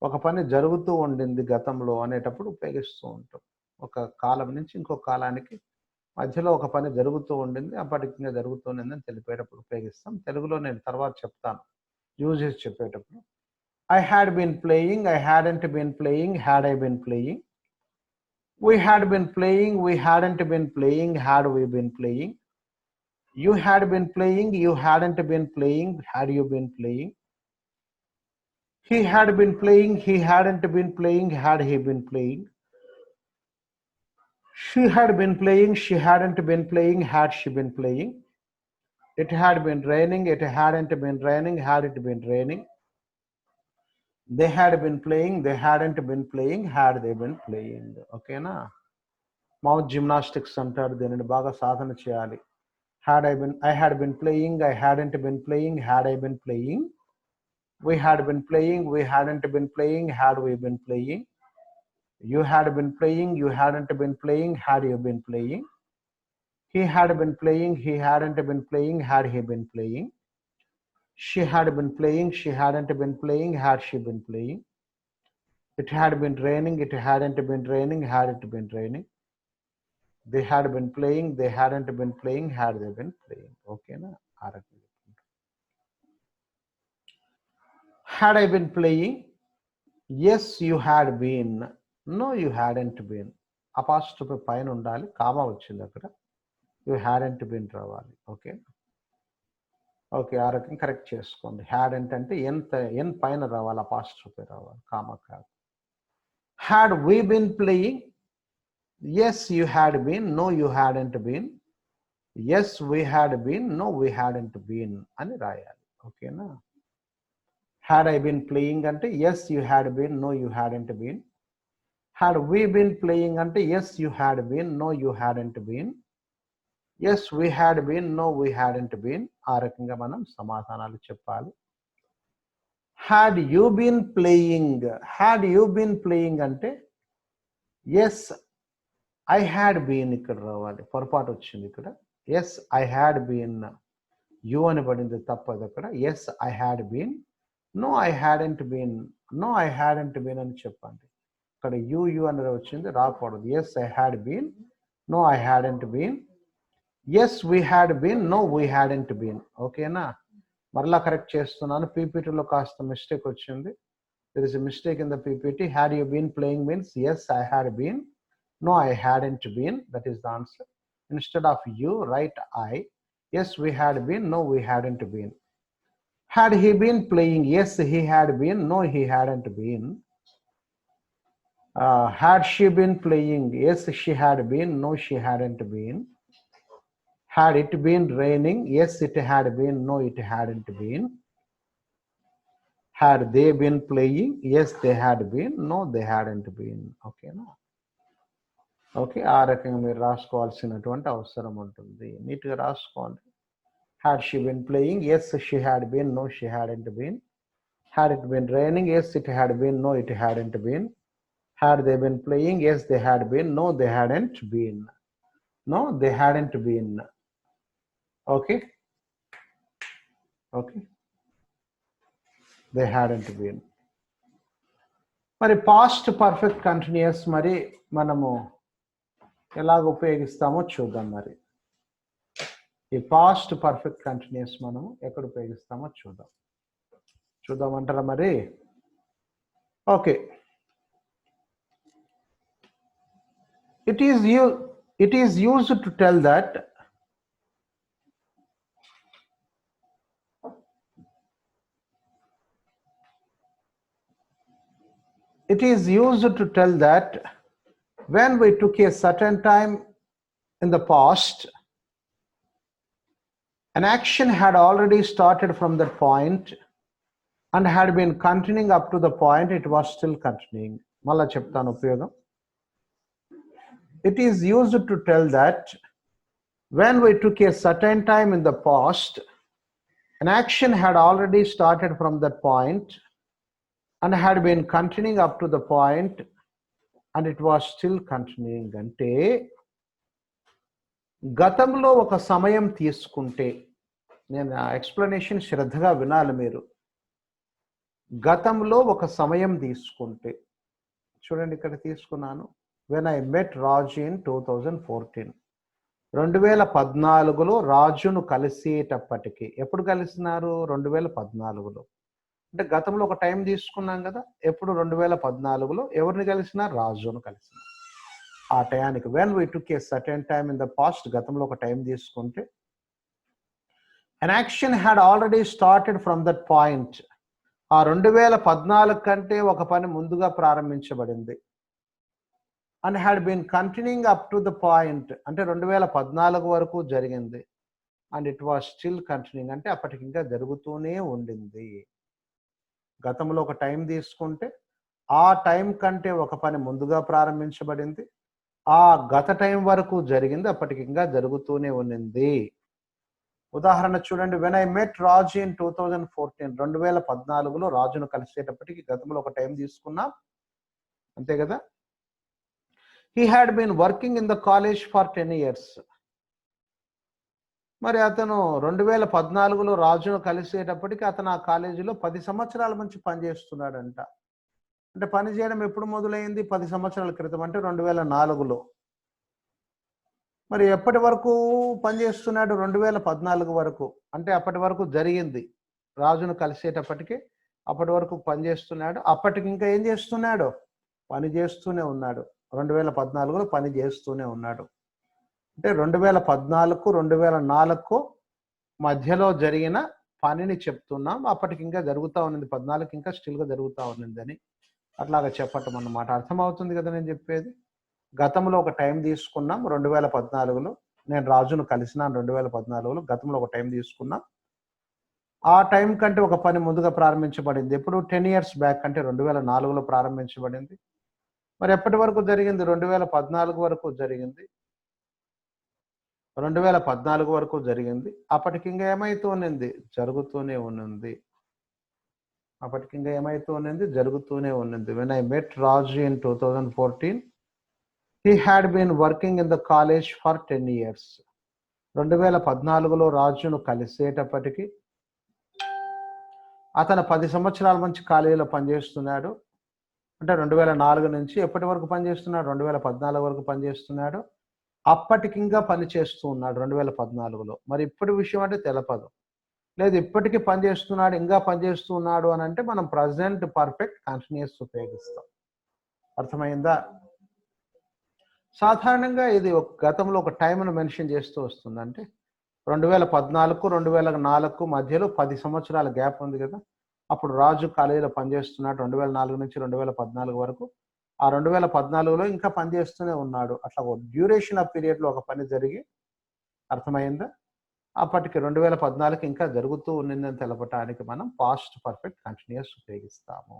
ఒక పని జరుగుతూ ఉండింది గతంలో అనేటప్పుడు ఉపయోగిస్తూ ఉంటాం. ఒక కాలం నుంచి ఇంకో కాలానికి మధ్యలో ఒక పని జరుగుతూ ఉండింది, అప్పటికి జరుగుతుండింది అని తెలిపేటప్పుడు ఉపయోగిస్తాం. తెలుగులో నేను తర్వాత చెప్తాను యూజెస్ చెప్పేటప్పుడు. I had been playing, I hadn't been playing, had I been playing. We had been playing, we hadn't been playing, had we been playing. You had been playing, you hadn't been playing, had you been playing. He had been playing, he hadn't been playing, had he been playing. She had been playing, she hadn't been playing, had she been playing. It had been raining, it hadn't been raining, had it been raining. They had been playing, they hadn't been playing, had they been playing. Okay na? Mouth gymnastics అంటారు దీనిని, బాగా సాధన చేయాలి. I had been playing, I hadn't been playing, had I been playing. We had been playing, we hadn't been playing, had we been playing. You had been playing, you hadn't been playing, had you been playing. He had been playing, he hadn't been playing, had he been playing. She had been playing, she hadn't been playing, had she been playing. It had been raining, it hadn't been raining, had it been raining. They had been playing, they hadn't been playing, had they been playing. Okay na? Had I been playing? Yes, you had been. No, you hadn't been. అపాస్ట్రోఫీ పైన ఉండాలి, comma వచ్చింది అక్కడ. You hadn't been రావాలి. Okay okay, ఆ రకం correct చేసుకోండి. hadn't అంటే ఎన్ పైన రావాలి, అపాస్ట్రోఫీ రావాలి, కామా కాదు. Had we been playing? Yes, you had been. No, you hadn't been. Yes, we had been. No, we hadn't been అని రాయాలి. ఓకేనా? Had I been playing అంటే yes, you had been. No, you hadn't been. Had we been playing అంటే yes, you had been. No, you hadn't been. Yes, we had been. No, we hadn't been. ఆ రకంగా మనం సమాధానాలు చెప్పాలి. Had you been playing? Had you been playing అంటే yes, I had been ఇక్కడ రావాలి, పొరపాటు వచ్చింది ఇక్కడ. Yes I had been, you అని పడింది, తప్పదు అక్కడ. Yes I had been. No I hadn't been. No I hadn't been అని చెప్పండి. ఇక్కడ యూ అనేది వచ్చింది, రాకూడదు. Yes I had been. No I hadn't been. Yes we had been. No we hadn't been. ఓకేనా? మరలా కరెక్ట్ చేస్తున్నాను. పీపీటీలో కాస్త మిస్టేక్ వచ్చింది. There is a mistake in the PPT. Had you been playing means yes, I had been. No, I hadn't been. That is the answer. Instead of you, write I. Yes, we had been. No, we hadn't been. Had he been playing? Yes, he had been. No, he hadn't been. Had she been playing? Yes, she had been. No, she hadn't been. Had it been raining? Yes, it had been. No, it hadn't been. Had they been playing? Yes, they had been. No, they hadn't been. Okay, no. Okay, ఆ రకంగా మీరు రాసుకోవాల్సినటువంటి అవసరం ఉంటుంది. నీట్గా రాసుకోండి. Had she been playing? Yes she had been. No she hadn't been. Had it been raining? Yes it had been. No it hadn't been. Had they been playing? Yes they had been. No they hadn't been. No they hadn't been. Okay okay, they hadn't been. మరి past perfect continuous మరి మనము ఎలాగ ఉపయోగిస్తామో చూద్దాం. మరి ఈ past perfect continuous మనము ఎక్కడ ఉపయోగిస్తామో చూద్దామంటారా మరి? Okay, it is used to tell that when we took a certain time in the past, an action had already started from that point and had been continuing up to the point it was still continuing. Malla cheptanu upayogam. It is used to tell that when we took a certain time in the past, an action had already started from that point and had been continuing up to the point and it was still continuing. అంటే గతంలో ఒక సమయం తీసుకుంటే, నేను explanation శ్రద్ధగా వినాలి మీరు. గతంలో ఒక సమయం తీసుకుంటే చూడండి, ఇక్కడ తీసుకున్నాను. when I met Raj in 2014. 2014లో రాజును కలిసేటప్పటికి, ఎప్పుడు కలిసినారు? 2014లో. అంటే గతంలో ఒక టైం తీసుకున్నాం కదా. ఎప్పుడు? 2014లో. ఎవరిని కలిసినా? రాజును కలిసిన. ఆ టయానికి when we took a certain time in the past, గతంలో ఒక టైం తీసుకుంటే, an action had already started from that point. ఆ 2014 కంటే ఒక పని ముందుగా ప్రారంభించబడింది. and had been continuing up to the point, అంటే 2014 వరకు జరిగింది. and it was still continuing, అంటే అప్పటికి ఇంకా జరుగుతూనే ఉండింది. గతంలో ఒక టైం తీసుకుంటే ఆ టైం కంటే ఒక పని ముందుగా ప్రారంభించబడింది. ఆ గత టైం వరకు జరిగింది, అప్పటికి ఇంకా జరుగుతూనే ఉండింది. ఉదాహరణ చూడండి. when I met Raj in 2014. 2014లో రాజును కలిసేటప్పటికి గతంలో ఒక టైం తీసుకున్నాం, అంతే కదా. he had been working in the college for 10 years. మరి అతను 2014లో రాజును కలిసేటప్పటికి అతను ఆ కాలేజీలో 10 సంవత్సరాల నుంచి పనిచేస్తున్నాడంట. అంటే పని చేయడం ఎప్పుడు మొదలైంది? 10 సంవత్సరాల క్రితం, అంటే 2004లో. మరి ఎప్పటి వరకు పనిచేస్తున్నాడు? 2014 వరకు. అంటే అప్పటి వరకు జరిగింది. రాజును కలిసేటప్పటికి అప్పటి వరకు పనిచేస్తున్నాడు. అప్పటికి ఇంకా ఏం చేస్తున్నాడు? పని చేస్తూనే ఉన్నాడు. 2014లో పని చేస్తూనే ఉన్నాడు. అంటే 2014కు 2004కు మధ్యలో జరిగిన పనిని చెప్తున్నాం. అప్పటికి ఇంకా జరుగుతూ ఉన్నది. 14కి ఇంకా స్టిల్గా జరుగుతూ ఉన్నదని అట్లాగా చెప్పటం అన్నమాట. అర్థమవుతుంది కదా నేను చెప్పేది? గతంలో ఒక టైం తీసుకున్నాం 2014లో. నేను రాజును కలిసినాను 2014లో. గతంలో ఒక టైం తీసుకున్నాం. ఆ టైం కంటే ఒక పని ముందుగా ప్రారంభించబడింది. ఎప్పుడు? 10 years బ్యాక్, అంటే 2004లో ప్రారంభించబడింది. మరి ఎప్పటి వరకు జరిగింది? 2014 వరకు జరిగింది. 2014 వరకు జరిగింది. అప్పటికి ఇంకా ఏమైతూ ఉన్నింది? జరుగుతూనే ఉన్నింది. అప్పటికి ఇంకా ఏమైతూ ఉన్నింది? జరుగుతూనే ఉన్నింది. when I met Raj in 2014, he had been working in the college for 10 years. 2014లో రాజును కలిసేటప్పటికి అతను 10 సంవత్సరాల నుంచి కాలేజీలో పనిచేస్తున్నాడు. అంటే 2004 నుంచి ఎప్పటి వరకు పనిచేస్తున్నాడు? 2014 వరకు పనిచేస్తున్నాడు. అప్పటికి ఇంకా పని చేస్తూ ఉన్నాడు 2014లో. మరి ఇప్పటి విషయం అంటే తెలపదు. లేదు, ఇప్పటికీ పనిచేస్తున్నాడు, ఇంకా పనిచేస్తూ ఉన్నాడు అని అంటే మనం ప్రజెంట్ పర్ఫెక్ట్ కంటిన్యూస్ ఉపయోగిస్తాం. అర్థమైందా? సాధారణంగా ఇది ఒక గతంలో ఒక టైంను మెన్షన్ చేస్తూ వస్తుంది. అంటే 2014కు 2004కు మధ్యలో 10 సంవత్సరాల గ్యాప్ ఉంది కదా! అప్పుడు రాజు కాలేజీలో పనిచేస్తున్నాడు 2004 నుంచి 2014 వరకు. ఆ 2014లో ఇంకా పనిచేస్తూనే ఉన్నాడు. అట్లా ఒక డ్యూరేషన్ ఆఫ్ పీరియడ్‌లో ఒక పని జరిగి అర్థమైందా? అప్పటికి 2014 ఇంకా జరుగుతూ ఉన్నిందని తెలపటానికి మనం పాస్ట్ పర్ఫెక్ట్ కంటిన్యూయస్ ఉపయోగిస్తాము.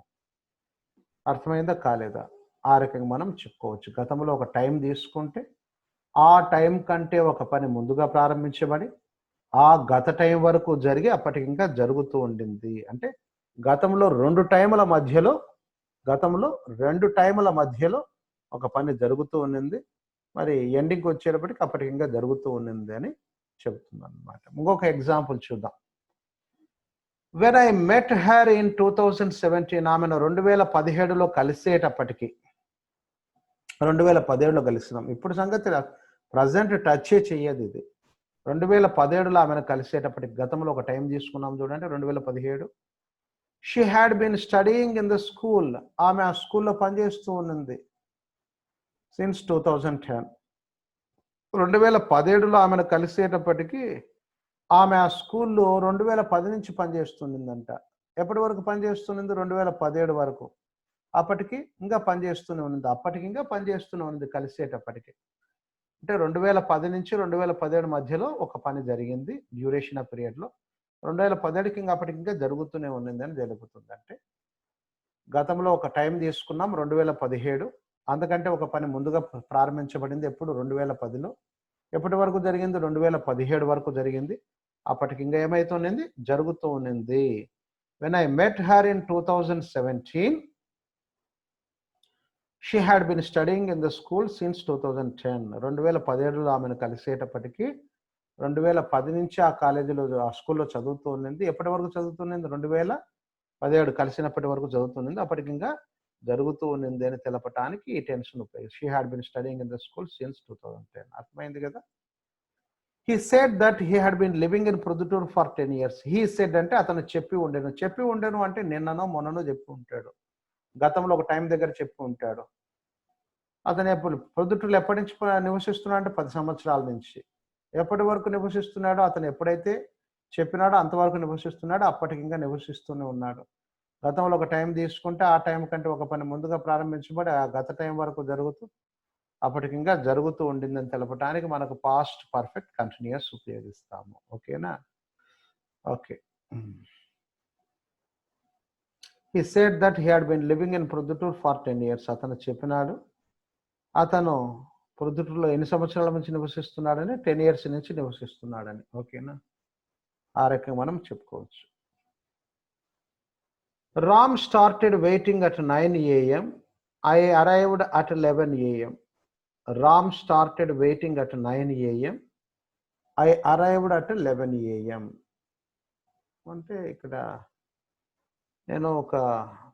అర్థమైందా? కాలేదా? ఆ రకంగా మనం చెప్పుకోవచ్చు. గతంలో ఒక టైం తీసుకుంటే, ఆ టైం కంటే ఒక పని ముందుగా ప్రారంభించబడి, ఆ గత టైం వరకు జరిగి అప్పటికి ఇంకా జరుగుతూ ఉండింది. అంటే గతంలో 2 టైముల మధ్యలో గతంలో 2 టైముల మధ్యలో ఒక పని జరుగుతూ ఉన్నింది. మరి ఎండింగ్‌కి వచ్చేటప్పటికి అప్పటికి ఇంకా జరుగుతూ ఉన్నింది అని చెప్తుందన్నమాట. ఇంకొక ఎగ్జాంపుల్ చూద్దాం. When I met her in 2017 ఆమెను 2017లో కలిసేటప్పటికి 2017లో కలిసినాం. ఇప్పుడు సంగతి ప్రెజెంట్ టచ్చే చెయ్యదు ఇది. 2017లో ఆమెను కలిసేటప్పటికి గతంలో ఒక టైం తీసుకున్నాం చూడండి 2017. She had been studying in the school. ఆమె ఆ స్కూల్‌లో పనిచేస్తూ ఉన్నింది. సిన్స్ 2010. 2017లో ఆమెను కలిసేటప్పటికి ఆమె ఆ స్కూల్‌లో 2010 నుంచి పనిచేస్తుండిందంట. ఎప్పటి వరకు పనిచేస్తున్నది? 2017 వరకు. అప్పటికి ఇంకా పనిచేస్తూనే ఉన్నది. అప్పటికి ఇంకా పనిచేస్తూనే ఉన్నది కలిసేటప్పటికి. అంటే 2010 నుంచి 2017 మధ్యలో ఒక పని జరిగింది డ్యూరేషన్ ఆఫ్ పీరియడ్‌లో. 2017కి ఇంకా అప్పటికి ఇంకా జరుగుతూనే ఉన్నిందని తెలుపుతుంది. అంటే గతంలో ఒక టైం తీసుకున్నాం 2017. అందుకంటే ఒక పని ముందుగా ప్రారంభించబడింది ఎప్పుడు? 2010లో. ఎప్పటి వరకు జరిగింది? 2017 వరకు జరిగింది. అప్పటికి ఇంకా ఏమైతున్నది? జరుగుతూ ఉన్నింది. When I met her in 2017 she had been studying in the school since 2010. 2017లో ఆమెను కలిసేటప్పటికి 2010 నుంచి ఆ కాలేజీలో ఆ స్కూల్‌లో చదువుతూ ఉన్నింది. ఎప్పటి వరకు చదువుతున్నది? 2017 కలిసినప్పటి వరకు చదువుతున్నది. అప్పటికి ఇంకా జరుగుతూ ఉన్నింది అని తెలపటానికి ఈ టెన్స్‌ని ఉపయోగిస్తాం. She had been studying in the school since 2010. అర్థమైంది కదా! He said that he had been living in Proddatur for 10 years. He said అంటే అతను చెప్పి ఉండెను. చెప్పి ఉండెను అంటే నిన్ననో మొన్ననో చెప్పి ఉంటాడు. గతంలో ఒక టైం దగ్గర చెప్పి ఉంటాడు. అతను ఎప్పుడు ప్రొద్దుటూరులో ఎప్పటి నుంచి నివసిస్తున్నాడు అంటే 10 సంవత్సరాల నుంచి. ఎప్పటి వరకు నివసిస్తున్నాడో అతను ఎప్పుడైతే చెప్పినాడో అంతవరకు నివసిస్తున్నాడు. అప్పటికి ఇంకా నివసిస్తూనే ఉన్నాడు. గతంలో ఒక టైం తీసుకుంటే ఆ టైం కంటే ఒక పని ముందుగా ప్రారంభించబడి ఆ గత టైం వరకు జరుగుతూ అప్పటికి ఇంకా జరుగుతూ ఉండిందని తెలపడానికి మనకు పాస్ట్ పర్ఫెక్ట్ కంటిన్యూయస్ ఉపయోగిస్తాము. ఓకేనా? Okay. He said that he had been living in Proddatur for 10 years. అతను చెప్పినాడు. అతను ప్రొద్దుటూరులో ఎన్ని సంవత్సరాల నుంచి నివసిస్తున్నాడని? 10 ఇయర్స్ నుంచి నివసిస్తున్నాడని. ఓకేనా? ఆ రకంగా మనం చెప్పుకోవచ్చు. Ram started waiting at 9 AM. I arrived at 11 AM. Ram started waiting at 9 AM. I arrived at 11 AM. అంటే ఇక్కడ నేను ఒక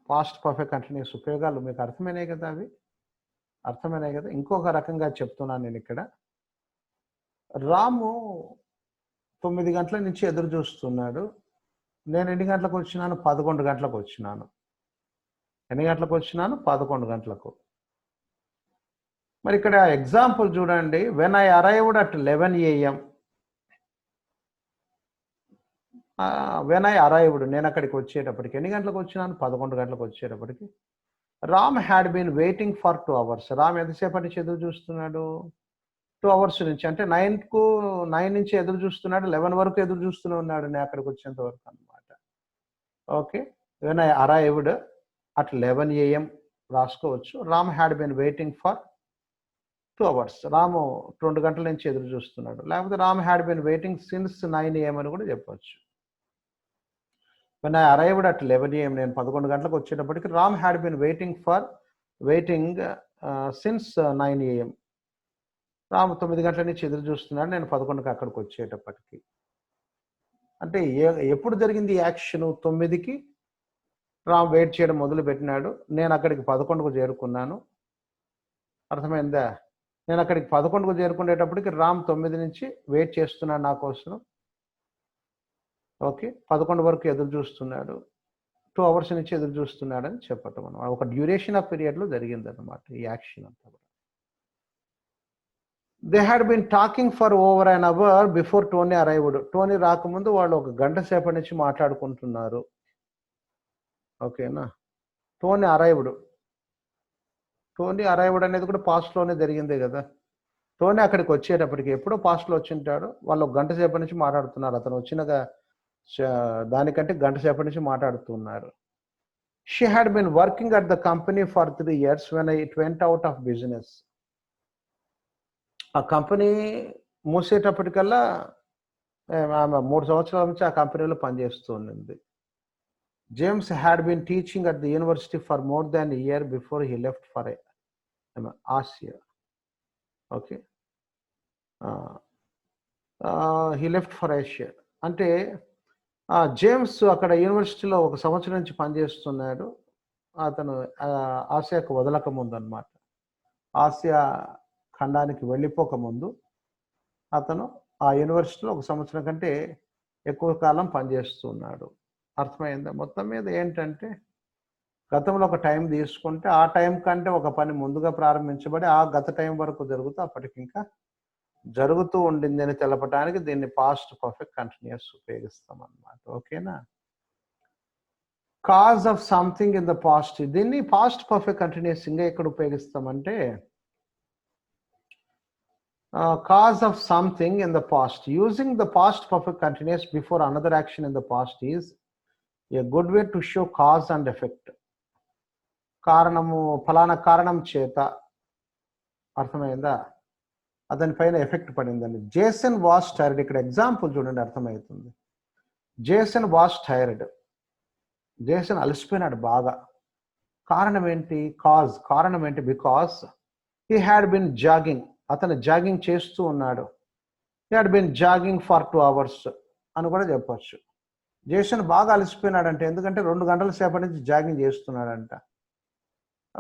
పాస్ట్ పర్ఫెక్ట్ కంటిన్యూస్ ఉపయోగాలు మీకు అర్థమైనాయి కదా? అవి అర్థమైనాయి కదా? ఇంకొక రకంగా చెప్తున్నాను నేను ఇక్కడ. రాము 9 గంటల నుంచి ఎదురు చూస్తున్నాడు. నేను ఎన్ని గంటలకు వచ్చినాను? 11 గంటలకు వచ్చినాను. ఎన్ని గంటలకు వచ్చినాను? 11 గంటలకు. మరి ఇక్కడ ఎగ్జాంపుల్ చూడండి. When I arrived at 11 AM. When I arrived నేను అక్కడికి వచ్చేటప్పటికి ఎన్ని గంటలకు వచ్చినాను? 11 గంటలకు వచ్చేటప్పటికి. Ram had been waiting for 2 hours. Ram ఎంతసేపటి నుంచి ఎదురు చూస్తున్నాడు? 2 hours నుంచి. అంటే 9 నుంచి ఎదురు చూస్తున్నాడు. 11 వరకు ఎదురు చూస్తూనే ఉన్నాడు నేను అక్కడికి వచ్చేంత వరకు అన్నమాట. Okay. When I arrived at 11 AM రాసుకోవచ్చు. Ram had been waiting for 2 hours. Ramu 2 గంటల నుంచి ఎదురు చూస్తున్నాడు. లేకపోతే Ram had been waiting since 9 AM అని కూడా చెప్పొచ్చు. When I arrived at 11 AM నేను 11 గంటలకు వచ్చేటప్పటికి Ram had been waiting since 9 AM. Ramu 9 గంటల నుంచి ఎదురు చూస్తున్నాడు. నేను 11కి అక్కడికి వచ్చేటప్పటికి. అంటే ఎప్పుడు జరిగింది ఈ యాక్షన్? 9కి రామ్ వెయిట్ చేయడం మొదలుపెట్టినాడు. నేను అక్కడికి 11కు చేరుకున్నాను. అర్థమైందా? నేను అక్కడికి 11కు చేరుకునేటప్పటికి రామ్ 9 నుంచి వెయిట్ చేస్తున్నాడు నా కోసం. ఓకే. 11 వరకు ఎదురు చూస్తున్నాడు. 2 hours నుంచి ఎదురు చూస్తున్నాడని చెప్పటం అన్నమాట. ఒక డ్యూరేషన్ ఆఫ్ పీరియడ్‌లో జరిగిందన్నమాట ఈ యాక్షన్ అంతా కూడా. They had been talking for over an hour before Tony arrived. Tony రాకముందు వాళ్ళు ఒక గంట సేపటి నుంచి మాట్లాడుకుంటున్నారు. ఓకేనా. టోనీ అరైవ్డ్ అనేది కూడా పాస్ట్లోనే జరిగిందే కదా. టోనీ అక్కడికి వచ్చేటప్పటికి ఎప్పుడో పాస్ట్లో వచ్చింటాడు. వాళ్ళు ఒక గంట సేపటి నుంచి మాట్లాడుతున్నారు. అతను వచ్చిన దానికంటే గంట సేపటి నుంచి మాట్లాడుతున్నారు. She had been working at the company for 3 years when it went out of business. ఆ కంపెనీ మూసేటప్పటికల్లా ఆమె 3 సంవత్సరాల నుంచి ఆ కంపెనీలో పనిచేస్తూ ఉన్నింది. James had been teaching at the university for more than a year before he left for Asia. Okay. He left for Asia అంటే జేమ్స్ అక్కడ యూనివర్సిటీలో 1 సంవత్సరం నుంచి పనిచేస్తున్నాడు. అతను ఆసియాకు వదలక ముందు అనమాట. ఆసియా ఖండానికి వెళ్ళిపోకముందు అతను ఆ యూనివర్సిటీలో 1 సంవత్సరం కంటే ఎక్కువ కాలం పనిచేస్తున్నాడు. అర్థమైందా? మొత్తం మీద ఏంటంటే గతంలో ఒక టైం తీసుకుంటే ఆ టైం కంటే ఒక పని ముందుగా ప్రారంభించబడి ఆ గత టైం వరకు జరుగుతూ అప్పటికి ఇంకా జరుగుతూ ఉండింది అని తెలపడానికి దీన్ని పాస్ట్ పర్ఫెక్ట్ కంటిన్యూస్ ఉపయోగిస్తాం అన్నమాట. ఓకేనా. Cause of something in the past, దీన్ని పాస్ట్ పర్ఫెక్ట్ కంటిన్యూస్ ఇంకా ఎక్కడ ఉపయోగిస్తామంటే cause of something in the past. Using the past perfect continuous before another action in the past is a good way to show cause and effect. కారణము ఫలానా కారణం చేత, అర్థమైందా, అతని పైన ఎఫెక్ట్ పడిందండి. Jason was tired. ఇక్కడ ఎగ్జాంపుల్ చూడండి, అర్థమవుతుంది. Jason was tired. జేసన్ అలసిపోయినాడు బాగా. కారణం ఏంటి? కారణం ఏంటి? Because he had bin jogging. అతను జాగింగ్ చేస్తూ ఉన్నాడు. He had bin jogging for 2 hours అని కూడా చెప్పొచ్చు. జేసన్ బాగా అలసిపోయినాడంటే ఎందుకంటే 2 గంటల సేపటి నుంచి జాగింగ్ చేస్తున్నాడంట.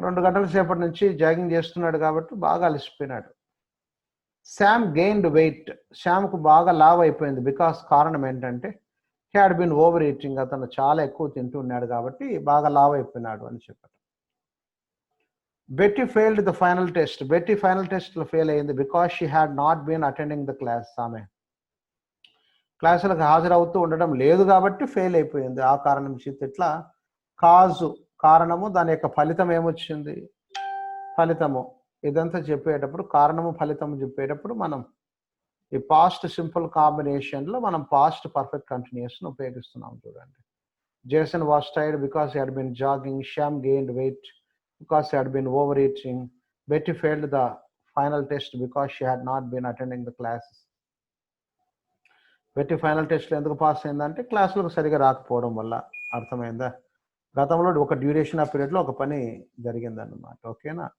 2 గంటల సేపటి నుంచి జాగింగ్ చేస్తున్నాడు కాబట్టి బాగా అలసిపోయినాడు. Sam gained weight. శామ్కు బాగా లావ్ అయిపోయింది. బికాస్ కారణం ఏంటంటే he had been overeating. అతను చాలా ఎక్కువ తింటున్నాడు కాబట్టి బాగా లావ్ అయిపోయినాడు అని చెప్పారు. Betty failed the final test. Betty final టెస్ట్లో ఫెయిల్ అయింది because she had not been attending the class. ఆమె క్లాసులకు హాజరవుతూ ఉండడం లేదు కాబట్టి ఫెయిల్ అయిపోయింది. ఆ కారణం చేత ఇట్లా కారణము, దాని యొక్క ఫలితం ఏమొచ్చింది, ఫలితము. ఇదంతా చెప్పేటప్పుడు కారణము ఫలితము చెప్పేటప్పుడు మనం ఈ పాస్ట్ సింపుల్ కాంబినేషన్లో మనం పాస్ట్ పర్ఫెక్ట్ కంటిన్యూస్ను ఉపయోగిస్తున్నాం. చూడండి. Jason was tired because he had been jogging. Shyam gained weight because he had been overeating. Betty failed the final test because she had not been attending the classes. బెట్టి final టెస్ట్లో ఎందుకు pass అయిందంటే క్లాసులకు సరిగా రాకపోవడం వల్ల. అర్థమైందా? గతంలో ఒక డ్యూరేషన్ ఆఫ్ పీరియడ్లో ఒక పని జరిగిందన్నమాట. ఓకేనా.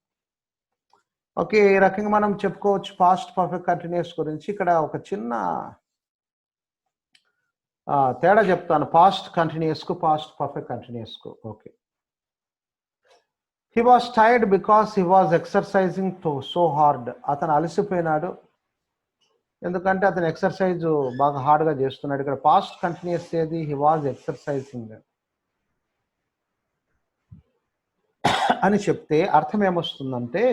ఓకే, ఈ రకంగా మనం చెప్పుకోవచ్చు పాస్ట్ పర్ఫెక్ట్ కంటిన్యూస్ గురించి. ఇక్కడ ఒక చిన్న తేడా చెప్తాను పాస్ట్ కంటిన్యూస్కు పాస్ట్ పర్ఫెక్ట్ కంటిన్యూస్కు. Okay. He was tired because he was exercising so hard. అతను అలసిపోయినాడు ఎందుకంటే అతను ఎక్సర్సైజ్ బాగా హార్డ్గా చేస్తున్నాడు. ఇక్కడ పాస్ట్ కంటిన్యూస్ ఏది? హీ వాజ్ ఎక్సర్సైజింగ్ అని చెప్తే అర్థం ఏమొస్తుందంటే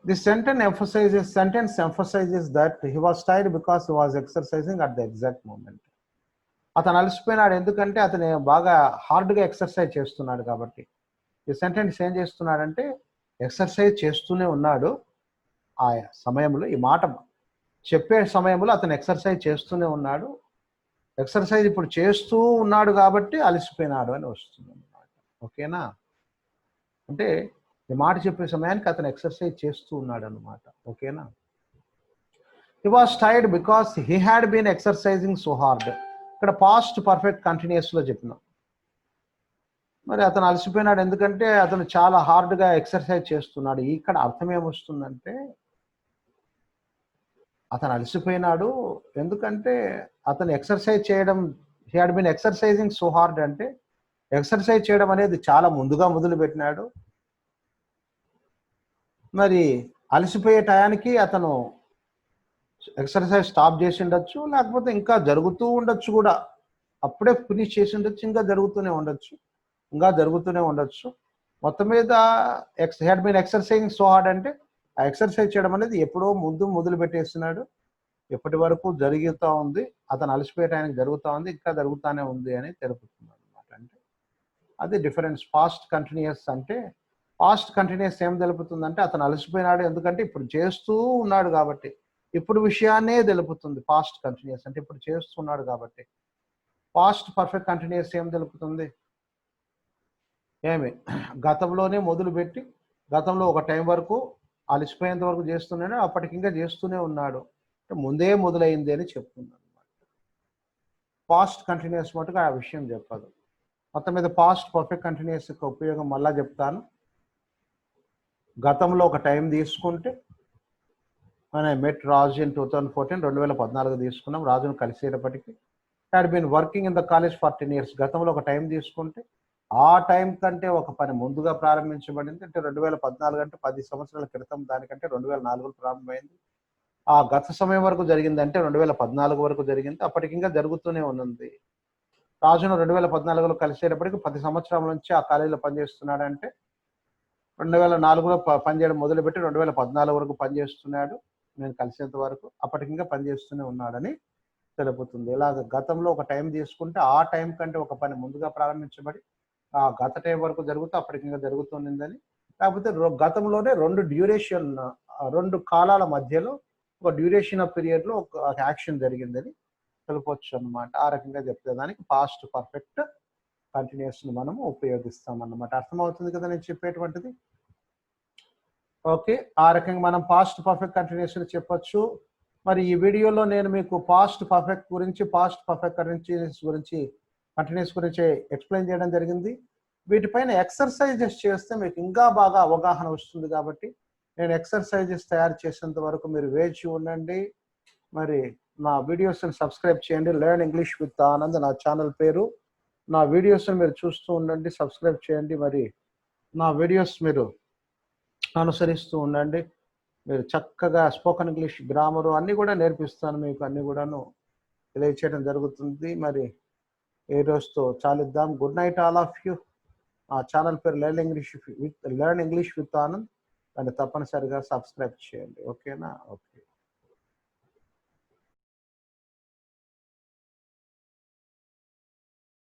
the sentence emphasizes that he was tired because he was exercising at the exact moment. అతను అలసిపోయినాడు ఎందుకంటే అతను బాగా హార్డ్గా ఎక్సర్సైజ్ చేస్తున్నాడు కాబట్టి. ఈ సెంటెన్స్ ఏం చేస్తున్నాడంటే ఎక్సర్సైజ్ చేస్తూనే ఉన్నాడు ఆ సమయంలో. ఈ మాట చెప్పే సమయంలో అతను ఎక్సర్సైజ్ చేస్తూనే ఉన్నాడు. ఎక్సర్సైజ్ ఇప్పుడు చేస్తూ ఉన్నాడు కాబట్టి అలసిపోయినాడు అని వస్తుంది అన్నమాట. ఓకేనా. అంటే ఈ మాట చెప్పే సమయానికి అతను ఎక్సర్సైజ్ చేస్తూ ఉన్నాడు అన్నమాట. ఓకేనా. He was tired because he had been exercising so hard. ఇక్కడ పాస్ట్ పర్ఫెక్ట్ కంటిన్యూస్లో చెప్పినాం. మరి అతను అలసిపోయినాడు ఎందుకంటే అతను చాలా హార్డ్గా ఎక్సర్సైజ్ చేస్తున్నాడు. ఇక్కడ అర్థం ఏమొస్తుందంటే అతను అలసిపోయినాడు ఎందుకంటే అతను ఎక్సర్సైజ్ చేయడం, he had been exercising so hard అంటే ఎక్సర్సైజ్ చేయడం అనేది చాలా ముందుగా మొదలుపెట్టినాడు. మరి అలసిపోయే టయానికి అతను ఎక్సర్సైజ్ స్టాప్ చేసి ఉండొచ్చు, లేకపోతే ఇంకా జరుగుతూ ఉండొచ్చు కూడా. అప్పుడే ఫినిష్ చేసి ఉండొచ్చు, ఇంకా జరుగుతూనే ఉండొచ్చు. మొత్తం మీద had been exercising so hard అంటే ఆ ఎక్సర్సైజ్ చేయడం అనేది ఎప్పుడో ముందు మొదలు పెట్టేస్తున్నాడు, ఎప్పటి వరకు జరుగుతూ ఉంది, అతను అలసిపోయే టైంకి జరుగుతూ ఉంది, ఇంకా జరుగుతూనే ఉంది అని తెలుపుతుంది అనమాట. అంటే అది డిఫరెన్స్. పాస్ట్ కంటిన్యూస్ అంటే పాస్ట్ కంటిన్యూస్ ఏం తెలుపుతుందంటే అతను అలసిపోయినాడు, ఎందుకంటే ఇప్పుడు చేస్తూ ఉన్నాడు కాబట్టి. ఇప్పుడు విషయాన్నే తెలుపుతుంది పాస్ట్ కంటిన్యూస్ అంటే ఇప్పుడు చేస్తున్నాడు కాబట్టి. పాస్ట్ పర్ఫెక్ట్ కంటిన్యూస్ ఏం తెలుపుతుంది? ఏమి గతంలోనే మొదలుపెట్టి గతంలో ఒక టైం వరకు అలసిపోయేంత వరకు చేస్తున్నాడు, అప్పటికి ఇంకా చేస్తూనే ఉన్నాడు, ముందే మొదలైంది అని చెప్తుంది అనమాట. పాస్ట్ కంటిన్యూస్ మటుకు ఆ విషయం చెప్పదు. మొత్తం మీద పాస్ట్ పర్ఫెక్ట్ కంటిన్యూస్ యొక్క ఉపయోగం మళ్ళా చెప్తాను. గతంలో ఒక టైం తీసుకుంటే మన మెట్ రాజు ఇన్ 2014 2014 తీసుకున్నాం, రాజును కలిసేటప్పటికి had been working in the college for 10 years. గతంలో ఒక టైం తీసుకుంటే ఆ టైం కంటే ఒక పని ముందుగా ప్రారంభించబడింది. అంటే 2014 అంటే 10 సంవత్సరాల క్రితం, దానికంటే 2004లో ప్రారంభమైంది. ఆ గత సమయం వరకు జరిగిందంటే 2014 వరకు జరిగింది, అప్పటికి ఇంకా జరుగుతూనే ఉన్నది. రాజును 2014లో కలిసేటప్పటికి 10 సంవత్సరాల నుంచి ఆ కాలేజీలో పనిచేస్తున్నాడంటే 2004లో పనిచేయడం మొదలుపెట్టి 2014 వరకు పనిచేస్తున్నాడు, నేను కలిసేంత వరకు అప్పటికి ఇంకా పనిచేస్తూనే ఉన్నాడని తెలుపుతుంది. ఇలాగ గతంలో ఒక టైం తీసుకుంటే ఆ టైం కంటే ఒక పని ముందుగా ప్రారంభించబడి ఆ గత టైం వరకు జరుగుతూ అప్పటికి ఇంకా జరుగుతుందని, కాకపోతే గతంలోనే రెండు కాలాల మధ్యలో ఒక డ్యూరేషన్ ఆఫ్ పీరియడ్లో ఒక యాక్షన్ జరిగిందని తెలుపొచ్చు అనమాట. ఆ రకంగా చెప్తే దానికి పాస్ట్ పర్ఫెక్ట్ కంటిన్యూస్ని మనము ఉపయోగిస్తాం అన్నమాట. అర్థమవుతుంది కదా నేను చెప్పేటువంటిది? ఓకే, ఆ రకంగా మనం పాస్ట్ పర్ఫెక్ట్ కంటిన్యూస్ని చెప్పొచ్చు. మరి ఈ వీడియోలో నేను మీకు పాస్ట్ పర్ఫెక్ట్ గురించి, పాస్ట్ పర్ఫెక్ట్ కంటిన్యూస్ గురించి ఎక్స్ప్లెయిన్ చేయడం జరిగింది. వీటిపైన ఎక్సర్సైజెస్ చేస్తే మీకు ఇంకా బాగా అవగాహన వస్తుంది కాబట్టి నేను ఎక్సర్సైజెస్ తయారు చేసేంత వరకు మీరు వేచి ఉండండి. మరి నా వీడియోస్ని సబ్స్క్రైబ్ చేయండి. లెర్న్ ఇంగ్లీష్ విత్ ఆనంద్ నా ఛానల్ పేరు. నా వీడియోస్ని మీరు చూస్తూ ఉండండి, సబ్స్క్రైబ్ చేయండి. మరి నా వీడియోస్ మీరు అనుసరిస్తూ ఉండండి. మీరు చక్కగా స్పోకెన్ ఇంగ్లీష్, గ్రామరు అన్నీ కూడా నేర్పిస్తాను మీకు, అన్నీ కూడాను తెలియచేయడం జరుగుతుంది. మరి ఈ రోజుతో చాలిద్దాం. Good night all of you. ఆ ఛానల్ పేరు లెర్న్ ఇంగ్లీష్ విత్ ఆనంద్, దాన్ని తప్పనిసరిగా సబ్స్క్రైబ్ చేయండి. ఓకేనా? ఓకే.